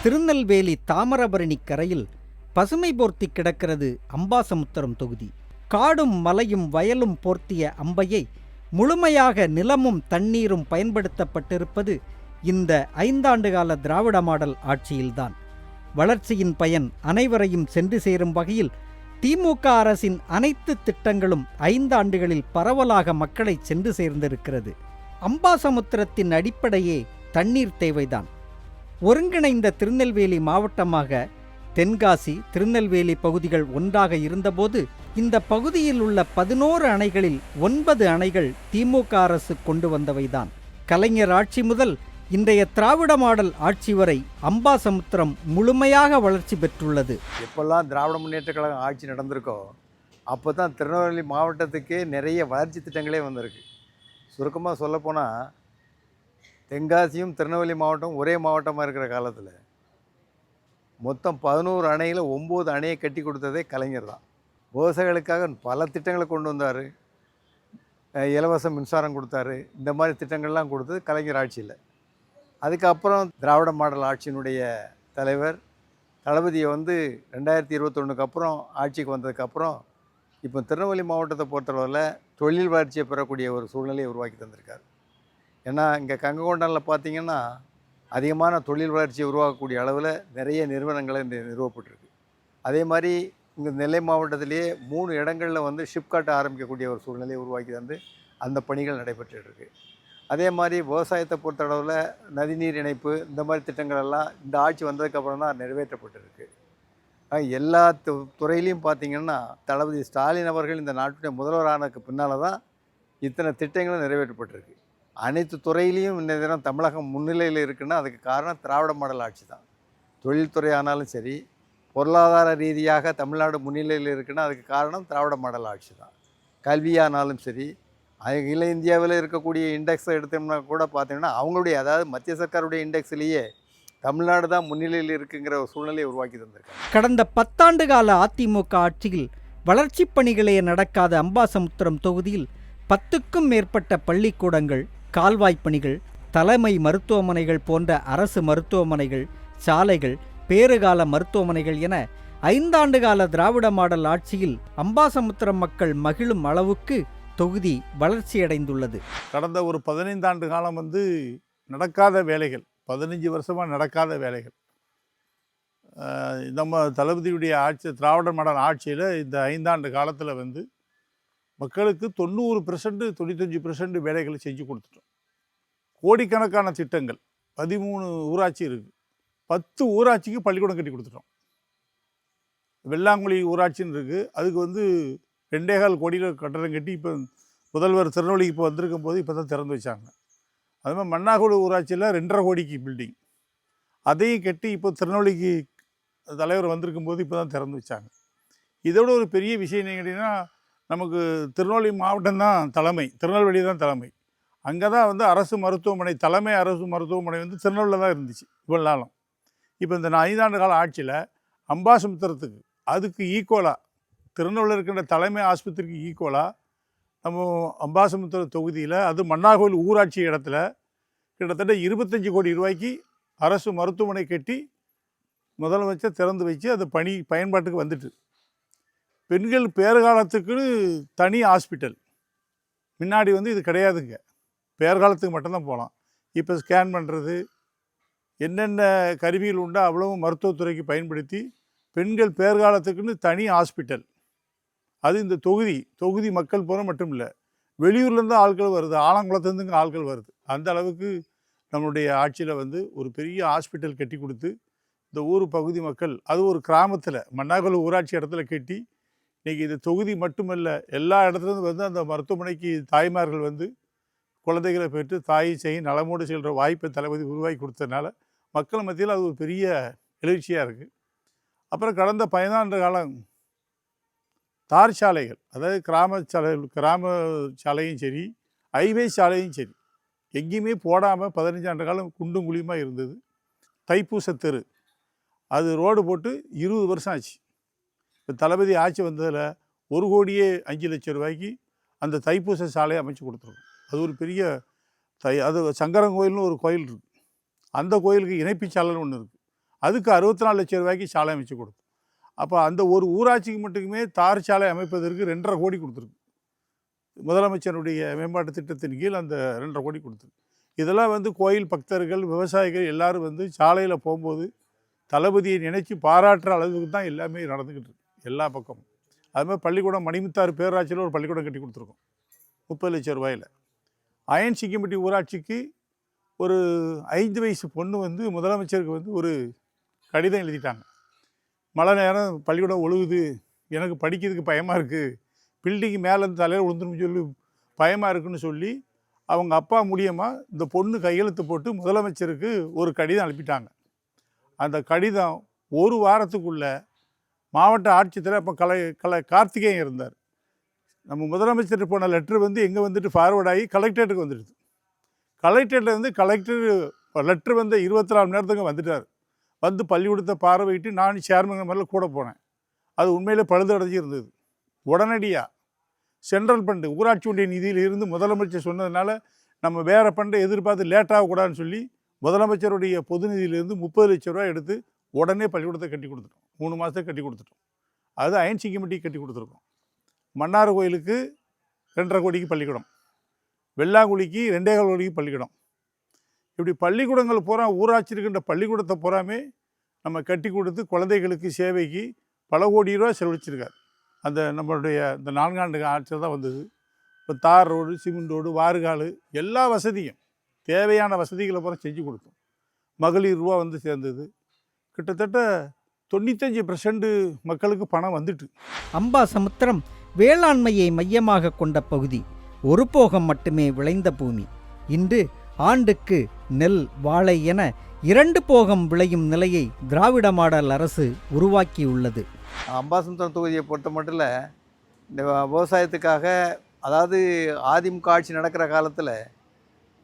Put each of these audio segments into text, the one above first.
திருநெல்வேலி தாமிரபரணி கரையில் பசுமை போர்த்தி கிடக்கிறது அம்பாசமுத்திரம் தொகுதி. காடும் மலையும் வயலும் போர்த்திய அம்பையை முழுமையாக நிலமும் தண்ணீரும் பயன்படுத்தப்பட்டிருப்பது இந்த 5 ஆண்டுகால திராவிட மாடல் ஆட்சியில்தான். வளர்ச்சியின் பயன் அனைவரையும் சென்று சேரும் வகையில் திமுக அரசின் அனைத்து திட்டங்களும் 5 ஆண்டுகளில் பரவலாக மக்களை சென்று சேர்ந்திருக்கிறது. அம்பாசமுத்திரத்தின் அடிப்படையே தண்ணீர் தேவைதான். ஒருங்கிணைந்த திருநெல்வேலி மாவட்டமாக தென்காசி, திருநெல்வேலி பகுதிகள் ஒன்றாக இருந்தபோது இந்த பகுதியில் உள்ள 11 அணைகளில் 9 அணைகள் திமுக அரசு கொண்டு வந்தவைதான். கலைஞர் ஆட்சி முதல் இன்றைய திராவிட மாடல் ஆட்சி வரை அம்பாசமுத்திரம் முழுமையாக வளர்ச்சி பெற்றுள்ளது. எப்பெல்லாம் திராவிட முன்னேற்ற கழகம் ஆட்சி நடந்திருக்கோ அப்போ தான் திருநெல்வேலி மாவட்டத்துக்கே நிறைய வளர்ச்சி திட்டங்களே வந்திருக்கு. சுருக்கமாக சொல்லப்போனால் தென்காசியும் திருநெல்வேலி மாவட்டம் ஒரே மாவட்டமாக இருக்கிற காலத்தில் மொத்தம் 11 அணையில் 9 அணையை கட்டி கொடுத்ததே கலைஞர் தான். விவசாயிகளுக்காக பல திட்டங்களை கொண்டு வந்தார். இலவச மின்சாரம் கொடுத்தாரு. இந்த மாதிரி திட்டங்கள்லாம் கொடுத்தது கலைஞர் ஆட்சியில். அதுக்கப்புறம் திராவிட மாடல் ஆட்சியினுடைய தலைவர் தளபதியை 2021 அப்புறம் ஆட்சிக்கு வந்ததுக்கப்புறம் இப்போ திருநெல்வேலி மாவட்டத்தை பொறுத்தளவில் தொழில் வளர்ச்சியை பெறக்கூடிய ஒரு சூழ்நிலையை உருவாக்கி தந்திருக்கார். ஏன்னா இங்கே கங்ககொண்டானில் பார்த்திங்கன்னா அதிகமான தொழில் வளர்ச்சியை உருவாக்கக்கூடிய அளவில் நிறைய நிறுவனங்களை நிறுவப்பட்டிருக்கு. அதே மாதிரி இங்கே நெல்லை மாவட்டத்திலேயே 3 இடங்களில் ஷிப்காட் ஆரம்பிக்கக்கூடிய ஒரு சூழ்நிலையை உருவாக்கி தந்து அந்த பணிகள் நடைபெற்றுருக்கு. அதே மாதிரி விவசாயத்தை பொறுத்தளவில் நதிநீர் இணைப்பு இந்த மாதிரி திட்டங்கள் எல்லாம் இந்த ஆட்சி வந்ததுக்கப்புறம் தான் நிறைவேற்றப்பட்டிருக்கு. எல்லா துறையிலையும் பார்த்திங்கன்னா தளபதி ஸ்டாலின் அவர்கள் இந்த நாட்டுடைய முதல்வரானதுக்கு பின்னால் தான் இத்தனை திட்டங்களும் நிறைவேற்றப்பட்டிருக்கு. அனைத்து துறையிலையும் இந்த தினம் தமிழகம் முன்னிலையில் இருக்குன்னா அதுக்கு காரணம் திராவிட மாடல் ஆட்சி தான். தொழில்துறை ஆனாலும் சரி, பொருளாதார ரீதியாக தமிழ்நாடு முன்னிலையில் இருக்குன்னா அதுக்கு காரணம் திராவிட மாடல் ஆட்சி தான். கல்வியானாலும் சரி, அகில இந்தியாவில் இருக்கக்கூடிய இண்டெக்ஸை எடுத்தோம்னா கூட பார்த்தீங்கன்னா அவங்களுடைய, அதாவது மத்திய சர்க்காருடைய இண்டெக்ஸ்லேயே தமிழ்நாடு தான் முன்னிலையில் இருக்குங்கிற ஒரு சூழ்நிலையை உருவாக்கி தந்திருக்காங்க. கடந்த 10 ஆண்டு கால அதிமுக ஆட்சியில் வளர்ச்சிப் பணிகளே நடக்காத அம்பாசமுத்திரம் தொகுதியில் 10க்கும் மேற்பட்ட பள்ளிக்கூடங்கள், கால்வாய் பணிகள், தலைமை மருத்துவமனைகள் போன்ற அரசு மருத்துவமனைகள், சாலைகள், பேறுகால மருத்துவமனைகள் என 5 ஆண்டு கால திராவிட மாடல் ஆட்சியில் அம்பாசமுத்திரம் மக்கள் மகிழும் அளவுக்கு தொகுதி வளர்ச்சியடைந்துள்ளது. கடந்த ஒரு 15 ஆண்டு காலம் நடக்காத வேலைகள், 15 வருஷமாக நடக்காத வேலைகள். நம்ம தளபதியுடைய ஆட்சி, திராவிட மாடல் ஆட்சியில் இந்த 5 ஆண்டு காலத்தில் மக்களுக்கு 90% 95% வேலைகளை செஞ்சு கொடுத்துட்டோம். கோடிக்கணக்கான திட்டங்கள், 13 ஊராட்சி இருக்குது, 10 ஊராட்சிக்கு பள்ளிக்கூடம் கட்டி கொடுத்துட்டோம். வெள்ளாங்குழி ஊராட்சின்னு இருக்குது, அதுக்கு 2.25 கோடியில் கட்டடம் கட்டி இப்போ முதல்வர் திருநெல்வேலிக்கு இப்போ வந்திருக்கும் போது இப்போ தான் திறந்து வச்சாங்க. அது மாதிரி மன்னார்குடி ஊராட்சியில் 2.5 கோடிக்கு பில்டிங், அதையும் கட்டி இப்போ திருநெல்வேலிக்கு தலைவர் வந்திருக்கும் போது இப்போ தான் திறந்து வச்சாங்க. இதோட ஒரு பெரிய விஷயம் என்ன கேட்டிங்கன்னா, நமக்கு திருநெல்வேலி மாவட்டம் தான் தலைமை, திருநெல்வேலி தான் தலைமை. அங்கே தான் அரசு மருத்துவமனை, தலைமை அரசு மருத்துவமனை திருநெல்வேலியில் தான் இருந்துச்சு இவ்வளோ நாளும். இப்போ இந்த 5 ஆண்டு கால ஆட்சியில் அம்பாசமுத்திரத்துக்கு அதுக்கு ஈக்குவலாக, திருநெல்வேலியில் இருக்கின்ற தலைமை ஆஸ்பத்திரிக்கு ஈக்குவலாக நம்ம அம்பாசமுத்திரம் தொகுதியில், அது மன்னார்கோவில் ஊராட்சி இடத்துல கிட்டத்தட்ட 25 கோடி ரூபாய்க்கு அரசு மருத்துவமனை கட்டி முதலமைச்சர் திறந்து வச்சு அது பயன்பாட்டுக்கு வந்துட்டு. பெண்கள் பேறுகாலத்துக்குன்னு தனி ஹாஸ்பிட்டல், முன்னாடி இது கிடையாதுங்க, பேறுகாலத்துக்கு மட்டும்தான் போகலாம். இப்போ ஸ்கேன் பண்ணுறது, என்னென்ன கருவிகள் உண்டோ அவ்வளவும் மருத்துவத்துறைக்கு பயன்படுத்தி பெண்கள் பேறுகாலத்துக்குன்னு தனி ஹாஸ்பிட்டல். அது இந்த தொகுதி மக்கள் போகிற மட்டும் இல்லை, வெளியூர்லேருந்து ஆட்கள் வருது, ஆலங்குளத்துலேருந்துங்க ஆட்கள் வருது. அந்த அளவுக்கு நம்மளுடைய ஆட்சியில் ஒரு பெரிய ஹாஸ்பிட்டல் கட்டி கொடுத்து இந்த ஊர் பகுதி மக்கள், அது ஒரு கிராமத்தில் மன்னார்குடி ஊராட்சி இடத்துல கட்டி இன்றைக்கி இது தொகுதி மட்டுமல்ல, எல்லா இடத்துலேருந்து அந்த மருத்துவமனைக்கு தாய்மார்கள் குழந்தைகளை பெற்று தாயை செய்ய நலமோடு செல்கிற வாய்ப்பை தளபதி உருவாக்கி கொடுத்ததுனால மக்கள் மத்தியில் அது ஒரு பெரிய எழுச்சியாக இருக்குது. அப்புறம் கடந்த 15 ஆண்டு காலம் தார் சாலைகள், அதாவது கிராம சாலையும் சரி, ஹைவே சாலையும் சரி, எங்கேயுமே போடாமல் 15 ஆண்டு காலம் குண்டும் குழியுமாக இருந்தது. தைப்பூச தெரு அது ரோடு போட்டு 20 வருஷம் ஆச்சு. இப்போ தளபதி ஆட்சி வந்ததில் 1,05,00,000 ரூபாய்க்கு அந்த தைப்பூச சாலையை அமைச்சு கொடுத்துருக்கோம். அது ஒரு பெரிய அது சங்கரன் கோயில்னு ஒரு கோயில் இருக்குது, அந்த கோயிலுக்கு இணைப்பு சாலைன்னு ஒன்று இருக்குது, அதுக்கு 64 லட்சம் ரூபாய்க்கு சாலை அமைச்சு கொடுத்தோம். அப்போ அந்த ஒரு ஊராட்சிக்கு மட்டுமே தார் சாலை அமைப்பதற்கு 2.5 கோடி கொடுத்துருக்கு. முதலமைச்சருடைய மேம்பாட்டு திட்டத்தின் கீழ் அந்த 2.5 கோடி கொடுத்துருக்கு. இதெல்லாம் வந்து கோயில் பக்தர்கள், விவசாயிகள் எல்லாரும் வந்து சாலையில் போகும்போது தளபதியை நினைச்சு பாராட்டுற அளவுக்கு தான் எல்லாமே நடந்துக்கிட்டு இருக்கு எல்லா பக்கமும். அதுமாதிரி பள்ளிக்கூடம் மணிமுத்தாறு பேராட்சியில் ஒரு பள்ளிக்கூடம் கட்டி கொடுத்துருக்கோம் 30 லட்சம் ரூபாயில். அயன் சிங்கம்பட்டி ஊராட்சிக்கு ஒரு 5 வயசு பொண்ணு வந்து முதலமைச்சருக்கு வந்து ஒரு கடிதம் எழுதிட்டாங்க. மழை நேரம் பள்ளிக்கூடம் ஒழுகுது, எனக்கு படிக்கிறதுக்கு பயமாக இருக்குது, பில்டிங்கு மேலேருந்து தலையில் விழுந்துருன்னு சொல்லி பயமாக இருக்குன்னு சொல்லி அவங்க அப்பா மூலியமாக இந்த பொண்ணு கையெழுத்து போட்டு முதலமைச்சருக்கு ஒரு கடிதம் அனுப்பிட்டாங்க. அந்த கடிதம் ஒரு வாரத்துக்குள்ளே மாவட்ட ஆட்சித்தலைவர் அப்போ கார்த்திகேயன் இருந்தார். நம்ம முதலமைச்சருக்கு போன லெட்ரு வந்து எங்கே வந்துட்டு ஃபார்வர்ட் ஆகி கலெக்டரேட்டுக்கு வந்துடுது. கலெக்டரேட்லேருந்து கலெக்டர் லெட்ரு வந்து 24 மணி நேரத்துக்கு வந்துட்டார். வந்து பள்ளிக்கூடத்தை பார்வையிட்டு நான் சேர்மன் மேலே கூட போனேன். அது உண்மையிலே பழுதடைஞ்சு இருந்தது. உடனடியாக சென்ட்ரல் ஃபண்டு ஊராட்சி ஒன்றிய நிதியில் இருந்து முதலமைச்சர் சொன்னதுனால நம்ம வேறு ஃபண்டை எதிர்பார்த்து லேட்டாகக்கூடாதுன்னு சொல்லி முதலமைச்சருடைய பொது நிதியிலிருந்து 30 லட்சம் ரூபா எடுத்து உடனே பள்ளிக்கூடத்தை கட்டி கொடுத்துட்டோம். 3 மாதத்தை கட்டி கொடுத்துட்டோம். அது அயன் சிங்கம்பட்டி கட்டி கொடுத்துருக்கோம். மன்னார் கோயிலுக்கு 2.5 கோடிக்கு பள்ளிக்கூடம், வெள்ளாங்குழிக்கு 2.25 கோடிக்கு பள்ளிக்கூடம். இப்படி பள்ளிக்கூடங்கள் பூரா ஊராட்சி இருக்கின்ற பள்ளிக்கூடத்தை பூராமே நம்ம கட்டி கொடுத்து குழந்தைகளுக்கு சேவைக்கு பல கோடி ரூபா செலவழிச்சிருக்கார். அந்த நம்மளுடைய இந்த 4 ஆண்டு ஆட்சியில் தான் வந்தது. இப்போ தார் ரோடு, சிமெண்ட் ரோடு, வாறுகால் எல்லா வசதியும் தேவையான வசதிகளை பூரா செஞ்சு கொடுத்தோம். மகளிர் ரூபா வந்து சேர்ந்தது. கிட்டத்தட்ட 95% மக்களுக்கு பணம் வந்துட்டு. அம்பாசமுத்திரம் வேளாண்மையை மையமாக கொண்ட பகுதி. ஒரு போகம் மட்டுமே விளைந்த பூமி. இன்று ஆண்டுக்கு நெல், வாழை என 2 போகம் விளையும் நிலையை திராவிட மாடல் அரசு உருவாக்கியுள்ளது. அம்பாசமுத்திரம் தொகுதியை பொறுத்த மட்டும் இந்த விவசாயத்துக்காக, அதாவது அதிமுக ஆட்சி நடக்கிற காலத்தில்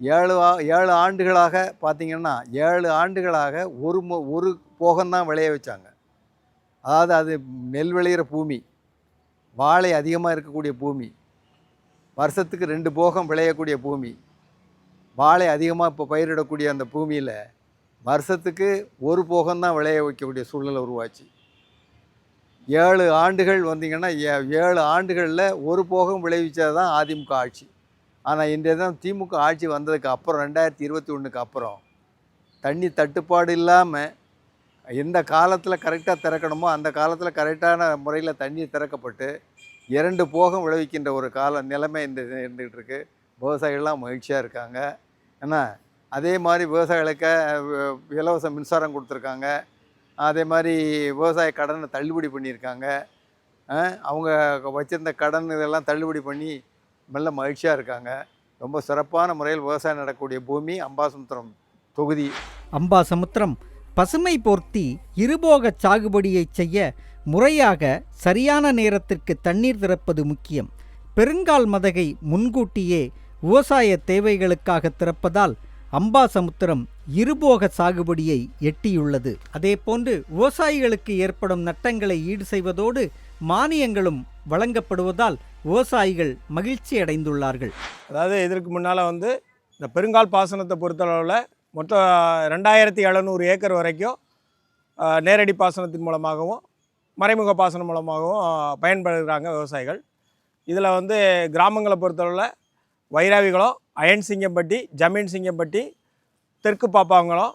7 ஆண்டுகளாக பார்த்திங்கன்னா 7 ஆண்டுகளாக ஒரு போகம்தான் விளைய வச்சாங்க. அதாவது அது நெல் விளையிற பூமி, வாழை அதிகமாக இருக்கக்கூடிய பூமி, வருஷத்துக்கு 2 போகம் விளையக்கூடிய பூமி, வாழை அதிகமாக இப்போ பயிரிடக்கூடிய அந்த பூமியில் வருஷத்துக்கு ஒரு போகம்தான் விளைய வைக்கக்கூடிய சூழ்நிலை உருவாச்சு. 7 ஆண்டுகள் வந்தீங்கன்னா 7 ஆண்டுகளில் ஒரு போகம் விளைவிச்சது தான் அதிமுக ஆட்சி. ஆனால் இன்றைய தான் திமுக ஆட்சி வந்ததுக்கு அப்புறம் 2021க்கு அப்புறம் தண்ணி தட்டுப்பாடு இல்லாமல் எந்த காலத்தில் கரெக்டாக திறக்கணுமோ அந்த காலத்தில் கரெக்டான முறையில் தண்ணி திறக்கப்பட்டு 2 போகம் விளைவிக்கின்ற ஒரு நிலைமை இருந்துகிட்டு இருக்குது. விவசாயிகள்லாம் மகிழ்ச்சியாக இருக்காங்க. ஏன்னா அதே மாதிரி விவசாயிகளுக்கு இலவச மின்சாரம் கொடுத்துருக்காங்க. அதே மாதிரி விவசாய கடனை தள்ளுபடி பண்ணியிருக்காங்க. அவங்க வச்சுருந்த கடன் இதெல்லாம் தள்ளுபடி பண்ணி நல்ல மகிழ்ச்சியாக இருக்காங்க. ரொம்ப சிறப்பான முறையில் விவசாயம் நடக்கக்கூடிய பூமி அம்பாசமுத்திரம் தொகுதி. அம்பாசமுத்திரம் பசுமை போர்த்தி இருபோக சாகுபடியை செய்ய முறையாக சரியான நேரத்திற்கு தண்ணீர் திறப்பது முக்கியம். பெருங்கால் மதகை முன்கூட்டியே விவசாய தேவைகளுக்காக திறப்பதால் அம்பாசமுத்திரம் இருபோக சாகுபடியை எட்டியுள்ளது. அதேபோன்று விவசாயிகளுக்கு ஏற்படும் நட்டங்களை ஈடு செய்வதோடு மானியங்களும் வழங்கப்படுவதால் விவசாயிகள் மகிழ்ச்சி அடைந்துள்ளார்கள். அதாவது இதற்கு முன்னால் வந்து இந்த பெருங்கால் பாசனத்தை பொறுத்தளவில் மொத்தம் 2700 ஏக்கர் வரைக்கும் நேரடி பாசனத்தின் மூலமாகவும் மறைமுக பாசனம் மூலமாகவும் பயன்படுகிறாங்க விவசாயிகள். இதில் வந்து கிராமங்களை பொறுத்தளவில் வைராவிகுளம், அயன் சிங்கம்பட்டி, ஜமீன் சிங்கம்பட்டி, தெற்கு பாப்பாங்குளம்,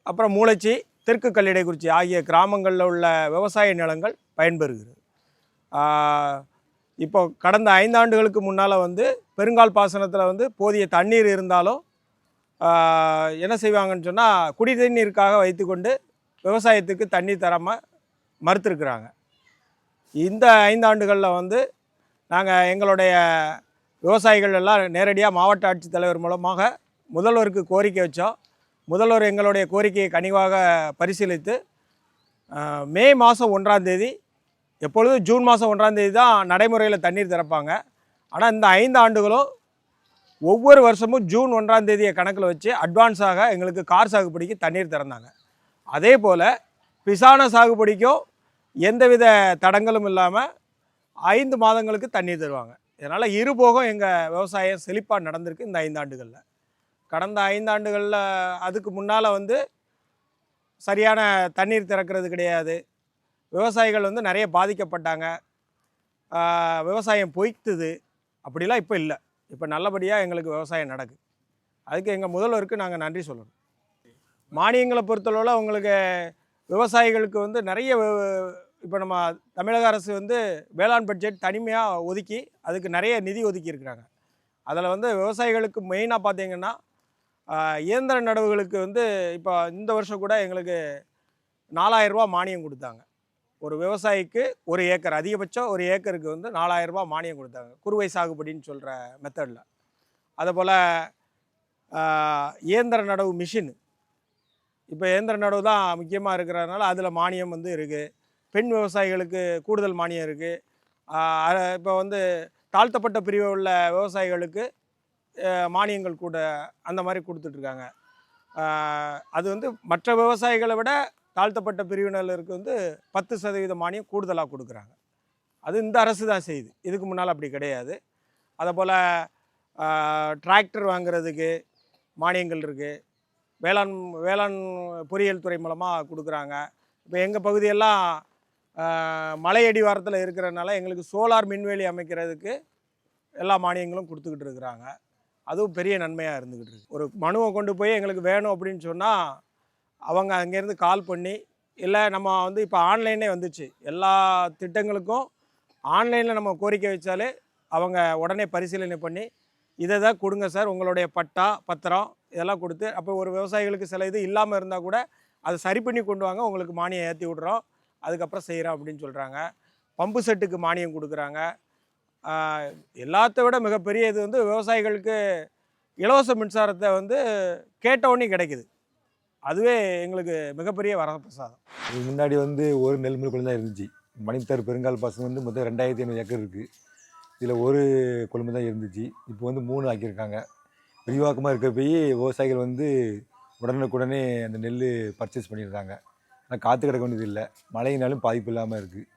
அப்புறம் மூளைச்சி, தெற்கு கல்லிடைக்குறிச்சி ஆகிய கிராமங்களில் உள்ள விவசாய நிலங்கள் பயன்பெறுகிறது. இப்போ கடந்த 5 ஆண்டுகளுக்கு முன்னால் வந்து பெருங்கால் பாசனத்தில் வந்து போதிய தண்ணீர் இருந்தாலும் என்ன செய்வாங்கன்னு சொன்னால் குடி தண்ணீருக்காக வைத்துக்கொண்டு விவசாயத்துக்கு தண்ணீர் தராமல் மறுத்துருக்குறாங்க. இந்த 5 ஆண்டுகளில் வந்து நாங்கள் எங்களுடைய விவசாயிகள் எல்லாம் நேரடியாக மாவட்ட ஆட்சித்தலைவர் மூலமாக முதல்வருக்கு கோரிக்கை வச்சோம். முதல்வர் எங்களுடைய கோரிக்கையை கனிவாக பரிசீலித்து மே மாதம் 1ஆம் தேதி, எப்பொழுதும் ஜூன் மாதம் 1ஆம் தேதி தான் நடைமுறையில் தண்ணீர் திறப்பாங்க. ஆனால் இந்த 5 ஆண்டுகளும் ஒவ்வொரு வருஷமும் ஜூன் 1ஆம் தேதியை கணக்கில் வச்சு அட்வான்ஸாக எங்களுக்கு கார் சாகுபடிக்கு தண்ணீர் திறந்தாங்க. அதே போல் பிசான சாகுபடிக்கும் எந்தவித தடங்களும் இல்லாமல் 5 மாதங்களுக்கு தண்ணீர் தருவாங்க. இதனால் இருபோகம் எங்கள் விவசாயம் செழிப்பாக நடந்திருக்கு இந்த 5 ஆண்டுகளில். கடந்த 5 ஆண்டுகளில் அதுக்கு முன்னால் வந்து சரியான தண்ணீர் திறக்கிறது கிடையாது. விவசாயிகள் வந்து நிறைய பாதிக்கப்பட்டாங்க. விவசாயம் பொய்த்துது. அப்படிலாம் இப்போ இல்லை. இப்போ நல்லபடியாக எங்களுக்கு விவசாயம் நடக்குது. அதுக்கு எங்கள் முதல்வருக்கு நாங்கள் நன்றி சொல்லணும். மானியங்களை பொறுத்தளவில் உங்களுக்கு விவசாயிகளுக்கு வந்து நிறைய இப்போ நம்ம தமிழக அரசு வந்து வேளாண் பட்ஜெட் தனிமையாக ஒதுக்கி அதுக்கு நிறைய நிதி ஒதுக்கி இருக்கிறாங்க. அதில் வந்து விவசாயிகளுக்கு மெயினாக பார்த்தீங்கன்னா இயந்திர நடவுகளுக்கு வந்து இப்போ இந்த வருஷம் கூட எங்களுக்கு 4000 ரூபா மானியம் கொடுத்தாங்க. ஒரு விவசாயிக்கு 1 ஏக்கர், அதிகபட்சம் 1 ஏக்கருக்கு வந்து 4000 ரூபா மானியம் கொடுத்தாங்க, குறுவை சாகுபடின்னு சொல்கிற மெத்தடில். அதுபோல் இயந்திர நடவு மிஷின், இப்போ இயந்திர நடவு தான் முக்கியமாக இருக்கிறதுனால அதில் மானியம் வந்து இருக்குது. பெண் விவசாயிகளுக்கு கூடுதல் மானியம் இருக்குது. இப்போ வந்து தாழ்த்தப்பட்ட பிரிவு உள்ள விவசாயிகளுக்கு மானியங்கள் கூட அந்த மாதிரி கொடுத்துட்ருக்காங்க. அது வந்து மற்ற விவசாயிகளை விட தாழ்த்தப்பட்ட பிரிவினருக்கு வந்து 10% மானியம் கூடுதலாக கொடுக்குறாங்க. அது இந்த அரசு தான் செய்யுது, இதுக்கு முன்னால் அப்படி கிடையாது. அதேபோல் டிராக்டர் வாங்குறதுக்கு மானியங்கள் இருக்குது. வேளாண் பொறியியல் துறை மூலமாக கொடுக்குறாங்க. இப்போ எங்கள் பகுதியெல்லாம் மலை அடிவாரத்தில் இருக்கிறதுனால எங்களுக்கு சோலார் மின்வேலி அமைக்கிறதுக்கு எல்லா மானியங்களும் கொடுத்துக்கிட்டு இருக்கிறாங்க. அதுவும் பெரிய நன்மையாக இருந்துக்கிட்டு இருக்குது. ஒரு மனுவை கொண்டு போய் எங்களுக்கு வேணும் அப்படின்னு சொன்னால் அவங்க அங்கேருந்து கால் பண்ணி, இல்லை நம்ம வந்து இப்போ ஆன்லைனே வந்துச்சு, எல்லா திட்டங்களுக்கும் ஆன்லைனில் நம்ம கோரிக்கை வச்சாலே அவங்க உடனே பரிசீலனை பண்ணி இதை தான் கொடுங்க சார், உங்களுடைய பட்டா பத்திரம் இதெல்லாம் கொடுத்து, அப்போ ஒரு விவசாயிகளுக்கு சில இது இல்லாமல் இருந்தால் கூட அதை சரி பண்ணி கொண்டு வாங்க, உங்களுக்கு மானியம் ஏற்றி விட்றோம், அதுக்கப்புறம் செய்கிறோம் அப்படின்னு சொல்கிறாங்க. பம்பு செட்டுக்கு மானியம் கொடுக்குறாங்க. எல்லாத்த விட மிகப்பெரிய இது வந்து விவசாயிகளுக்கு இலவச மின்சாரத்தை வந்து கேட்டவுடனே கிடைக்குது. அதுவே எங்களுக்கு மிகப்பெரிய வரப்பிரசாதம். இதுக்கு முன்னாடி வந்து ஒரு நெல் மில் கொள்ளும் தான் இருந்துச்சு. மணித்தார் பெருங்கால் பாசனம் வந்து மொத்தம் 2500 ஏக்கர் இருக்குது. இதில் ஒரு கொள்ளும்பு தான் இருந்துச்சு. இப்போ வந்து 3 ஆக்கியிருக்காங்க. விரிவாக்கமாக இருக்கிறப்பயே விவசாயிகள் வந்து உடனுக்குடனே அந்த நெல் பர்ச்சேஸ் பண்ணிடுறாங்க. ஆனால் காற்று கிடக்க வேண்டியது இல்லை, மழையினாலும் பாதிப்பு இல்லாமல் இருக்குது.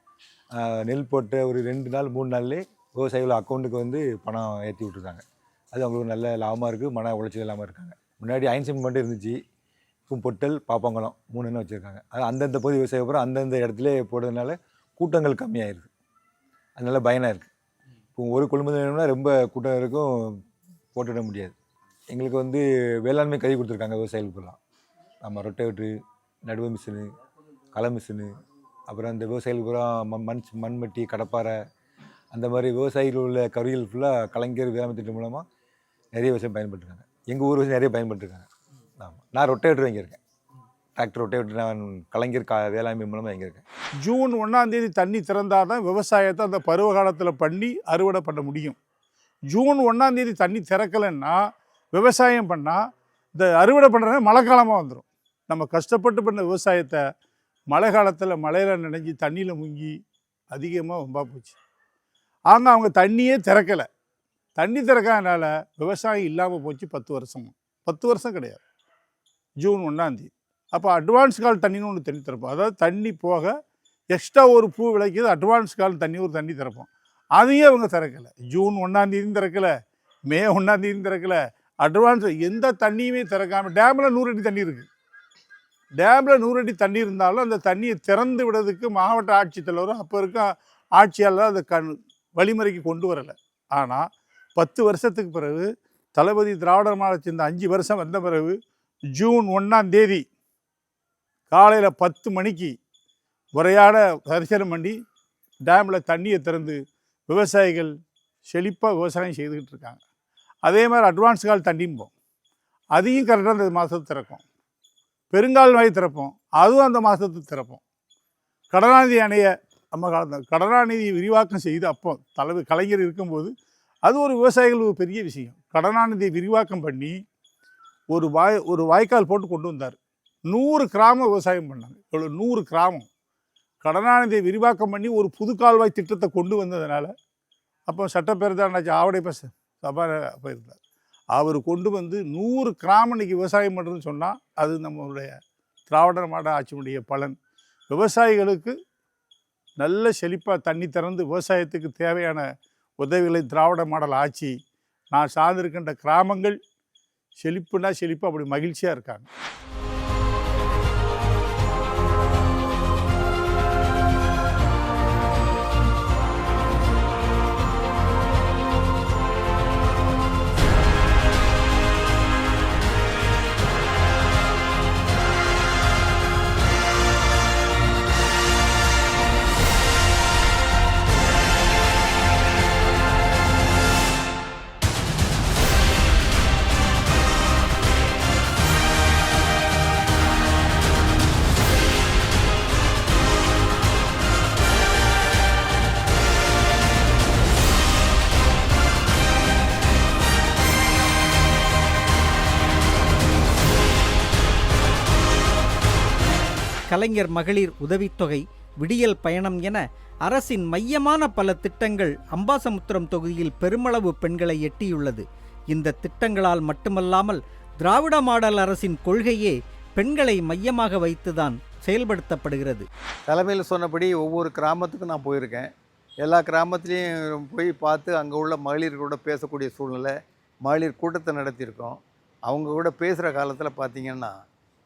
நெல் போட்ட ஒரு 2 நாள் 3 நாள்லேயே விவசாயிகள் அக்கௌண்ட்டுக்கு வந்து பணம் ஏற்றி விட்டுருக்காங்க. அது அவங்களுக்கு நல்ல லாபமாக இருக்குது, மன உளைச்சல் இல்லாமல் இருக்காங்க. முன்னாடி அயன்சிம் மட்டும் இருந்துச்சு, இப்போ பொட்டல் பாப்பாங்குளம் 3 எண்ணம் வச்சுருக்காங்க. அது அந்தந்த பகுதி விவசாய அப்புறம் அந்தந்த இடத்துல போடுறதுனால கூட்டங்கள் கம்மியாகிருக்கு. அதனால பயனாக இருக்குது. இப்போ ஒரு கொள்முதல் வேணும்னா ரொம்ப கூட்டம் இருக்கும், போட்டுவிட முடியாது. எங்களுக்கு வந்து வேளாண்மை கை கொடுத்துருக்காங்க விவசாயிகளுக்குலாம். நம்ம ரொட்டேட்ரு, நடுவு மிஷினு, களை மிஷினு, அப்புறம் அந்த விவசாயிகளுக்கு பூரா மண்மட்டி, கடப்பாரை, அந்த மாதிரி விவசாயிகள் உள்ள கருவிகள் ஃபுல்லாக கலைஞர் வேளாண்மை திட்டம் மூலமாக நிறைய விவசாயம் பயன்பட்டுருக்காங்க. எங்கள் ஊர் விவசாயம் நிறைய பயன்பட்டுருக்காங்க. ஆமாம், நான் ரொட்டேட்ரு வாங்கியிருக்கேன். டிராக்டர் ரொட்டேட்ரு நான் கலைஞர் வேளாண்மை மூலமாக வாங்கியிருக்கேன். ஜூன் 1ஆம் தேதி தண்ணி திறந்தால் தான் விவசாயத்தை அந்த பருவ காலத்தில் பண்ணி அறுவடை பண்ண முடியும். ஜூன் 1ஆம் தேதி தண்ணி திறக்கலைன்னா விவசாயம் பண்ணால் இந்த அறுவடை பண்ணுறது மழை காலமாக வந்துடும். நம்ம கஷ்டப்பட்டு பண்ண விவசாயத்தை மழை காலத்தில் மழையில் நனைஞ்சி தண்ணியில் முங்கி அதிகமாக வம்பா போச்சு. அவங்க தண்ணியே திறக்கலை. தண்ணி திறக்காதனால விவசாயம் இல்லாமல் போச்சு 10 வருஷம். 10 வருஷம் கிடையாது, ஜூன் 1ஆம் தேதி. அப்போ அட்வான்ஸ் கால் தண்ணின்னு ஒன்று தண்ணி திறப்போம். அதாவது தண்ணி போக எக்ஸ்ட்ரா ஒரு பூ விளைக்கிது அட்வான்ஸ் கால் தண்ணி ஒரு தண்ணி திறப்போம். அதையும் அவங்க திறக்கலை. ஜூன் 1ஆம் தேதியும் திறக்கலை, மே 1ஆம் தேதியும் திறக்கலை. அட்வான்ஸ் எந்த தண்ணியுமே திறக்காமல் டேமில் 100 அடி தண்ணி இருக்குது. டேமில் 100 அடி தண்ணி இருந்தாலும் அந்த தண்ணியை திறந்து விடுறதுக்கு மாவட்ட ஆட்சித்தலைவரும் அப்போ இருக்க ஆட்சியாளர் அதை வழிமுறைக்கு கொண்டு வரலை. ஆனால் 10 வருஷத்துக்கு பிறகு தளபதி திராவிடர் மாடல் இந்த 5 வருஷம் வந்த பிறகு ஜூன் 1ஆம் தேதி காலையில் 10 மணிக்கு முறையான தரிசனம் பண்ணி டேமில் தண்ணியை திறந்து விவசாயிகள் செழிப்பாக விவசாயம் செய்துக்கிட்டு இருக்காங்க. அதே மாதிரி அட்வான்ஸ் கால் தண்ணிம்போம், அதையும் கரெக்டாக அந்த மாதத்துக்கு திறப்போம். பெருங்கால் வாய் திறப்போம், அதுவும் அந்த மாதத்துக்கு திறப்போம். கடனாநிதி அணையை நம்ம காலத்தில் கடனாநிதி விரிவாக்கம் செய்து அப்போ கலைஞர் இருக்கும்போது அது ஒரு விவசாயிகள் ஒரு பெரிய விஷயம். கடனாநிதியை விரிவாக்கம் பண்ணி ஒரு வாய்க்கால் போட்டு கொண்டு வந்தார். 100 கிராமம் விவசாயம் பண்ணாங்க. இவ்வளோ 100 கிராமம் கடனாநிதியை விரிவாக்கம் பண்ணி ஒரு புது கால்வாய் திட்டத்தை கொண்டு வந்ததுனால அப்போ சட்டப்பேரவை ஆவடை சபா அப்போ இருந்தார். அவர் கொண்டு வந்து 100 கிராமம் இன்றைக்கி விவசாயம் பண்ணுறதுன்னு சொன்னால் அது நம்மளுடைய திராவிடர் மாடல் ஆட்சியினுடைய பலன். விவசாயிகளுக்கு நல்ல செழிப்பாக தண்ணி திறந்து விவசாயத்துக்கு தேவையான உதவிகளை திராவிட மாடல் ஆட்சி நான் சார்ந்திருக்கின்ற கிராமங்கள் செழிப்புனா செழிப்பு அப்படி மகிழ்ச்சியாக இருக்காங்க. கலைஞர் மகளிர் உதவித்தொகை, விடியல் பயணம் என அரசின் மையமான பல திட்டங்கள் அம்பாசமுத்திரம் தொகுதியில் பெருமளவு பெண்களை எட்டியுள்ளது. இந்த திட்டங்களால் மட்டுமல்லாமல் திராவிட மாடல் அரசின் கொள்கையே பெண்களை மையமாக வைத்துதான் செயல்படுத்தப்படுகிறது. தலைமையில் சொன்னபடி ஒவ்வொரு கிராமத்துக்கும் நான் போயிருக்கேன். எல்லா கிராமத்துலேயும் போய் பார்த்து அங்கே உள்ள மகளிர்களோட பேசக்கூடிய சூழ்நிலை, மகளிர் கூட்டத்தை நடத்தியிருக்கோம். அவங்க கூட பேசுகிற காலத்தில் பார்த்திங்கன்னா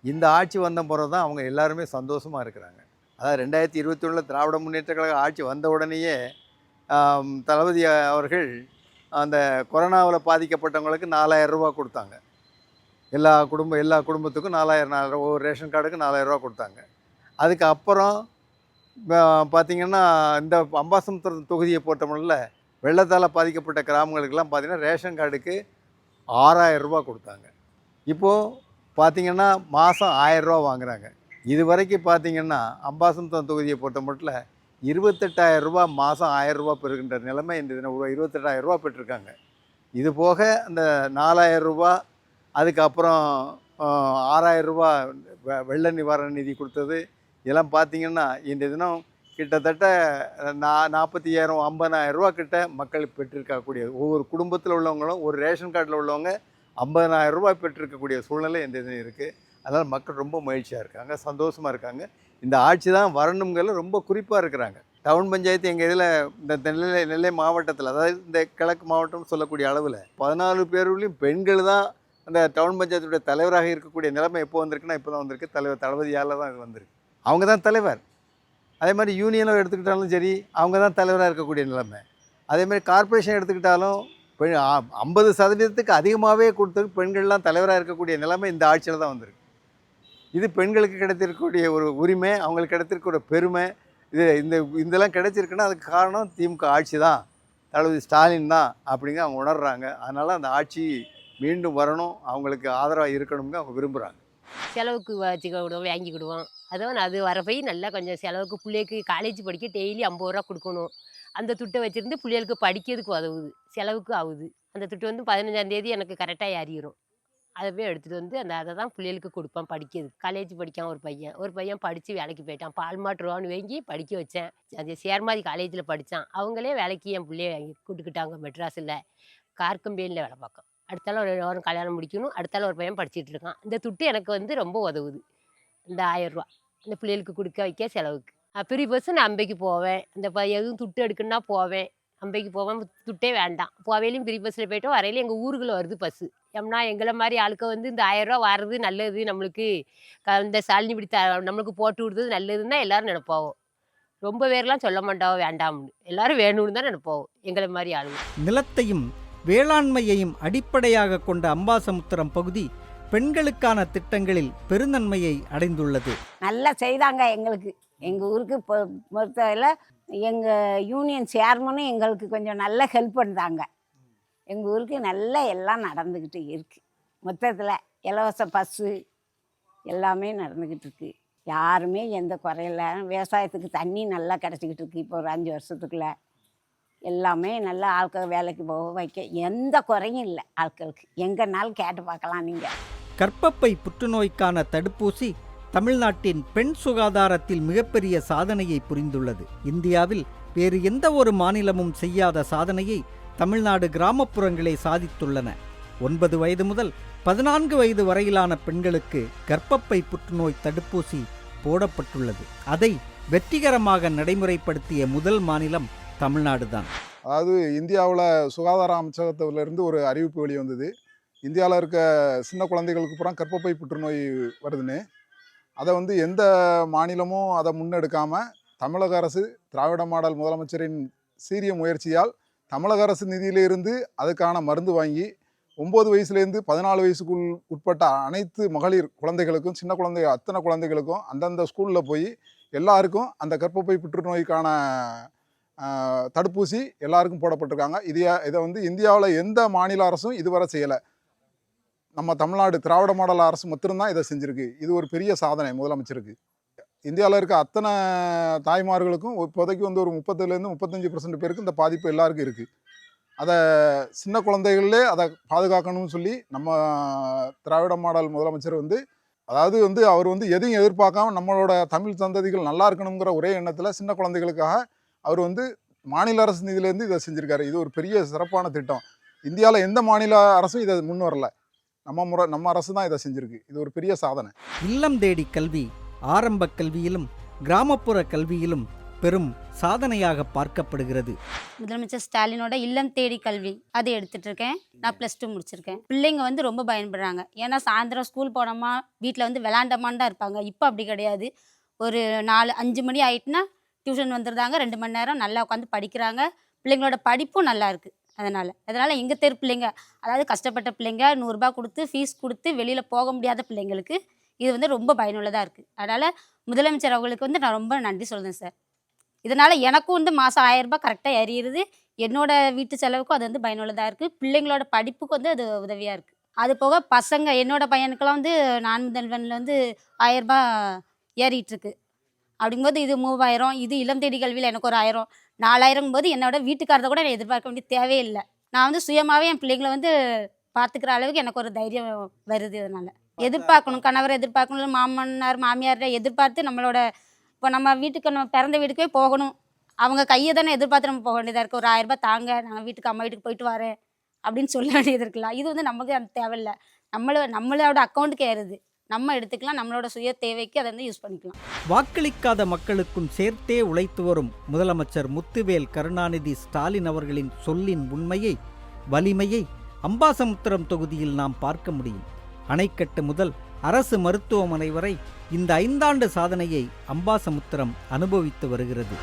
இந்த ஆட்சி வந்த பிறகு தான் அவங்க எல்லாருமே சந்தோஷமாக இருக்கிறாங்க. அதாவது 2021 திராவிட முன்னேற்ற கழக ஆட்சி வந்த உடனேயே தளபதி அவர்கள் அந்த கொரோனாவில் பாதிக்கப்பட்டவங்களுக்கு 4000 ரூபா கொடுத்தாங்க. எல்லா குடும்பத்துக்கும் 4000 ஒவ்வொரு ரேஷன் கார்டுக்கு 4000 ரூபா கொடுத்தாங்க. அதுக்கு அப்புறம் பார்த்திங்கன்னா இந்த அம்பாசமுத்திரம் தொகுதியை பொறுத்தமட்டில் வெள்ளத்தால் பாதிக்கப்பட்ட கிராமங்களுக்கெல்லாம் பார்த்திங்கன்னா ரேஷன் கார்டுக்கு 6000 ரூபா கொடுத்தாங்க. இப்போது பார்த்திங்கன்னா மாதம் 1000 ரூபா வாங்குகிறாங்க. இது வரைக்கும் பார்த்திங்கன்னா அம்பாசமுத்திரம் தொகுதியை பொறுத்தமட்டில் 28,000 ரூபா மாதம் 1000 ரூபா பெறுகின்ற நிலைமை இந்த தினம் 28,000 ரூபா பெற்றிருக்காங்க. இது போக அந்த 4000 ரூபா, அதுக்கப்புறம் 6000 ரூபா வெள்ள நிவாரண நிதி கொடுத்தது, இதெல்லாம் பார்த்திங்கன்னா இந்த தினம் கிட்டத்தட்ட 40,000 50,000 ரூபா கிட்ட மக்கள் பெற்றிருக்கக்கூடிய ஒவ்வொரு குடும்பத்தில் உள்ளவங்களும் ஒரு ரேஷன் கார்டில் உள்ளவங்க 50,000 ரூபா பெற்றிருக்கக்கூடிய சூழ்நிலை இந்த இது இருக்குது. அதனால் மக்கள் ரொம்ப மகிழ்ச்சியாக இருக்காங்க, சந்தோஷமாக இருக்காங்க. இந்த ஆட்சி தான் வரணுங்கிறதுல ரொம்ப குறிப்பாக இருக்கிறாங்க. டவுன் பஞ்சாயத்து எங்கள் இதில் இந்த நெல்லை மாவட்டத்தில், அதாவது இந்த கிழக்கு மாவட்டம்னு சொல்லக்கூடிய அளவில் 14 பேருலையும் பெண்கள் தான் அந்த டவுன் பஞ்சாயத்துடைய தலைவராக இருக்கக்கூடிய நிலைமை எப்போ வந்திருக்குன்னா இப்போ தான் வந்திருக்கு. தலைவர் தளபதியால் தான் இது வந்திருக்கு. அவங்க தான் தலைவர். அதே மாதிரி யூனியனை எடுத்துக்கிட்டாலும் சரி, அவங்க தான் தலைவராக இருக்கக்கூடிய நிலைமை. அதேமாதிரி கார்ப்பரேஷன் எடுத்துக்கிட்டாலும் 50% அதிகமாகவே கொடுத்து பெண்கள்லாம் தலைவராக இருக்கக்கூடிய நிலைமை இந்த ஆட்சியில் தான் வந்திருக்கு. இது பெண்களுக்கு கிடைத்திருக்கக்கூடிய ஒரு உரிமை, அவங்களுக்கு கிடைத்திருக்கிற பெருமை. இதெல்லாம் கிடைச்சிருக்குன்னா அதுக்கு காரணம் திமுக ஆட்சி தான், தளபதி ஸ்டாலின் தான் அப்படிங்க அவங்க உணர்கிறாங்க. அதனால் அந்த ஆட்சி மீண்டும் வரணும், அவங்களுக்கு ஆதரவாக இருக்கணுங்க அவங்க விரும்புகிறாங்க. செலவுக்கு வச்சுக்கிடுவோம், வாங்கிக்கிடுவோம். அதுவும் அது வர போய் நல்லா கொஞ்சம் செலவுக்கு பிள்ளைக்கு காலேஜ் படிக்க டெய்லி 50 ரூபா கொடுக்கணும். அந்த துட்டை வச்சுருந்து பிள்ளைகளுக்கு படிக்கிறதுக்கு உதவுது, செலவுக்கு ஆகுது. அந்த துட்டு வந்து 15ஆம் தேதி எனக்கு கரெக்டாக ஏறிடும். அதை போய் எடுத்துகிட்டு வந்து அதை தான் பிள்ளைகளுக்கு கொடுப்பேன் படிக்கிறது. காலேஜ் படிக்கான் ஒரு பையன் படித்து வேலைக்கு போயிட்டான். பால் மாட்டுருவான்னு வாங்கி படிக்க வச்சேன். அது சேர்மாதி காலேஜில் படித்தான். அவங்களே வேலைக்கு என் பிள்ளைய வாங்கி கூட்டுக்கிட்டாங்க. மெட்ராஸில் கார் கம்பெனியில் வேலை பார்க்கும். அடுத்தாலும் ஒரு வாரம் கல்யாணம் முடிக்கணும். அடுத்தாலும் ஒரு பையன் படிச்சுட்டு இருக்கான். இந்த துட்டு எனக்கு வந்து ரொம்ப உதவுது. இந்த 1000 ரூபா இந்த பிள்ளைகளுக்கு கொடுக்க வைக்க செலவுக்கு. ஃப்ரீ பஸ்ஸு நான் அம்பைக்கு போவேன். இந்த எதுவும் துட்டு எடுக்கணுன்னா போவேன், அம்பைக்கு போவேன். துட்டே வேண்டாம். போவேலையும் ஃப்ரீ பஸ்ஸில் போய்ட்டு வரையிலையும் எங்கள் ஊருக்குள்ள வருது பஸ்ஸு. ஏம்னா எங்களை மாதிரி ஆளுக்க வந்து இந்த 1000 ரூபா வர்றது நல்லது, நம்மளுக்கு இந்த சாலினி இப்படி நம்மளுக்கு போட்டு விடுறது நல்லதுன்னு தான் எல்லோரும் நினைப்பாவோ. ரொம்ப பேர்லாம் சொல்ல மாட்டாவோ வேண்டாம்னு. எல்லோரும் வேணும்னு தான் நினைப்பாவோ எங்களை மாதிரி ஆளுங்க. நிலத்தையும் வேளாண்மையையும் அடிப்படையாக கொண்ட அம்பாசமுத்திரம் பகுதி பெண்களுக்கான திட்டங்களில் பெருநன்மையை அடைந்துள்ளது. நல்லா செய்தாங்க எங்களுக்கு. எங்கள் ஊருக்கு பொறுத்தவரையில் எங்கள் யூனியன் சேர்மனும் எங்களுக்கு கொஞ்சம் நல்ல ஹெல்ப் பண்ணுறாங்க. எங்கள் ஊருக்கு நல்லா எல்லாம் நடந்துக்கிட்டு இருக்குது. மொத்தத்தில் இலவச பஸ்ஸு எல்லாமே நடந்துக்கிட்டு இருக்குது. யாருமே எந்த குறையில. விவசாயத்துக்கு தண்ணி நல்லா கிடச்சிக்கிட்டு இருக்குது. இப்போ ஒரு 5 வருஷத்துக்குள்ளே எல்லாமே நல்லா ஆட்கள் வேலைக்கு போக வைக்க எந்த குறையும் இல்லை ஆட்களுக்கு. எங்கேனாலும் கேட்டு பார்க்கலாம் நீங்கள். கர்ப்பப்பை புற்றுநோய்க்கான தடுப்பூசி தமிழ்நாட்டின் பெண் சுகாதாரத்தில் மிகப்பெரிய சாதனையை புரிந்துள்ளது. இந்தியாவில் வேறு எந்த ஒரு மாநிலமும் செய்யாத சாதனையை தமிழ்நாடு கிராமப்புறங்களே சாதித்துள்ளன. 9 வயது முதல் 14 வயது வரையிலான பெண்களுக்கு கர்ப்பப்பை புற்றுநோய் தடுப்பூசி போடப்பட்டுள்ளது. அதை வெற்றிகரமாக நடைமுறைப்படுத்திய முதல் மாநிலம் தமிழ்நாடு தான். அதாவது இந்தியாவில் சுகாதார அமைச்சகத்திலிருந்து ஒரு அறிவிப்பு வெளிவந்தது. இந்தியாவில் இருக்க சின்ன குழந்தைகளுக்கு பூரா கர்ப்பப்பை புற்றுநோய் வருதுன்னு. அதை வந்து எந்த மாநிலமும் அதை முன்னெடுக்காமல் தமிழக அரசு திராவிட மாடல் முதலமைச்சரின் சீரிய முயற்சியால் தமிழக அரசு நிதியிலிருந்து அதுக்கான மருந்து வாங்கி 9 வயசுலேருந்து 14 வயசுக்குள் உட்பட்ட அனைத்து மகளிர் குழந்தைகளுக்கும், சின்ன குழந்தைகள் அத்தனை குழந்தைகளுக்கும் அந்தந்த ஸ்கூலில் போய் எல்லாருக்கும் அந்த கர்ப்பப்பை புற்றுநோய்க்கான தடுப்பூசி எல்லாருக்கும் போடப்பட்டிருக்காங்க. இதை வந்து இந்தியாவில் எந்த மாநில அரசும் இதுவரை செய்யலை. நம்ம தமிழ்நாடு திராவிட மாடல் அரசு மட்டும்தான் இதை செஞ்சுருக்கு. இது ஒரு பெரிய சாதனை முதலமைச்சருக்கு. இந்தியாவில் இருக்க அத்தனை தாய்மார்களுக்கும் இப்போதைக்கு வந்து ஒரு 30% 35% பேருக்கு இந்த பாதிப்பு எல்லாருக்கும் இருக்குது. அதை சின்ன குழந்தைகளே அதை பாதுகாக்கணும்னு சொல்லி நம்ம திராவிட மாடல் முதலமைச்சர் வந்து அதாவது வந்து அவர் வந்து எதையும் எதிர்பார்க்காம நம்மளோட தமிழ் சந்ததிகள் நல்லா இருக்கணுங்கிற ஒரே எண்ணத்தில் சின்ன குழந்தைகளுக்காக அவர் வந்து மாநில அரசு நிதியிலேருந்து இதை செஞ்சுருக்காரு. இது ஒரு பெரிய சிறப்பான திட்டம். இந்தியாவில் எந்த மாநில அரசும் இதை முன் வரல. நம்ம அரசு தான் இதை செஞ்சுருக்கு. இது ஒரு பெரிய சாதனை. இல்லம் தேடி கல்வி ஆரம்ப கல்வியிலும் கிராமப்புற கல்வியிலும் பெரும் சாதனையாக பார்க்கப்படுகிறது. முதலமைச்சர் ஸ்டாலினோட இல்லம் தேடி கல்வி அது எடுத்துட்டு இருக்கேன். நான் +2 முடிச்சிருக்கேன். பிள்ளைங்க வந்து ரொம்ப பயன்படுறாங்க. ஏன்னா சாயந்தரம் ஸ்கூல் போனோமா வீட்டில் வந்து விளாண்டமான்னு தான் இருப்பாங்க. இப்போ அப்படி கிடையாது. ஒரு 4-5 மணி ஆயிட்டுனா டியூஷன் வந்துடுறாங்க. 2 மணி நேரம் நல்லா உட்காந்து படிக்கிறாங்க. பிள்ளைங்களோட படிப்பும் நல்லா இருக்குது. அதனால் எங்கள் தெரு பிள்ளைங்க, அதாவது கஷ்டப்பட்ட பிள்ளைங்க 100 ரூபாய் கொடுத்து ஃபீஸ் கொடுத்து வெளியில் போக முடியாத பிள்ளைங்களுக்கு இது வந்து ரொம்ப பயனுள்ளதாக இருக்குது. அதனால் முதலமைச்சர் அவங்களுக்கு வந்து நான் ரொம்ப நன்றி சொல்கிறேன் சார். இதனால் எனக்கும் வந்து மாதம் 1000 ரூபாய் கரெக்டாக ஏறிடுது. என்னோட வீட்டு செலவுக்கும் அது வந்து பயனுள்ளதாக இருக்குது. பிள்ளைங்களோட படிப்புக்கு வந்து அது உதவியாக இருக்குது. அது போக பசங்க என்னோட பையனுக்கெல்லாம் வந்து நான் முதல்வனில் வந்து 1000 ரூபாய் ஏறிட்டுருக்கு. அப்படிங்கும்போது இது 3000, இது இளம் தேடி கல்வியில் எனக்கு ஒரு 1000, 4000 போது என்னோட வீட்டுக்காரதை கூட நான் எதிர்பார்க்க வேண்டிய தேவையில்லை. நான் வந்து சுயமாகவே என் பிள்ளைங்களை வந்து பார்த்துக்கிற அளவுக்கு எனக்கு ஒரு தைரியம் வருது. அதனால் எதிர்பார்க்கணும், கணவரை எதிர்பார்க்கணும், இல்லை மாமனார் மாமியாரை எதிர்பார்த்து நம்மளோட இப்போ நம்ம வீட்டுக்கு நம்ம பிறந்த வீட்டுக்கே போகணும். அவங்க கையை தானே எதிர்பார்த்து நம்ம போக வேண்டியதாக இருக்குது. ஒரு 1000 ரூபாய் தாங்க, நாங்கள் வீட்டுக்கு அம்மா வீட்டுக்கு போயிட்டு வரேன் அப்படின்னு சொல்ல வேண்டியது இருக்கலாம். இது வந்து நமக்கு அந்த தேவையில்லை. நம்மளோட அக்கௌண்ட்டுக்கு ஏறுது. நம்ம எடுத்துக்கலாம், நம்மளோட சுய தேவைக்கு அதை வந்து யூஸ் பண்ணிக்கலாம். வாக்களிக்காத மக்களுக்கும் சேர்த்தே உழைத்து வரும் முதலமைச்சர் முத்துவேல் கருணாநிதி ஸ்டாலின் அவர்களின் சொல்லின் உண்மையை, வலிமையை அம்பாசமுத்திரம் தொகுதியில் நாம் பார்க்க முடியும். அணைக்கட்டு முதல் அரசு மருத்துவமனை வரை இந்த 5 ஆண்டு சாதனையை அம்பாசமுத்திரம் அனுபவித்து வருகிறது.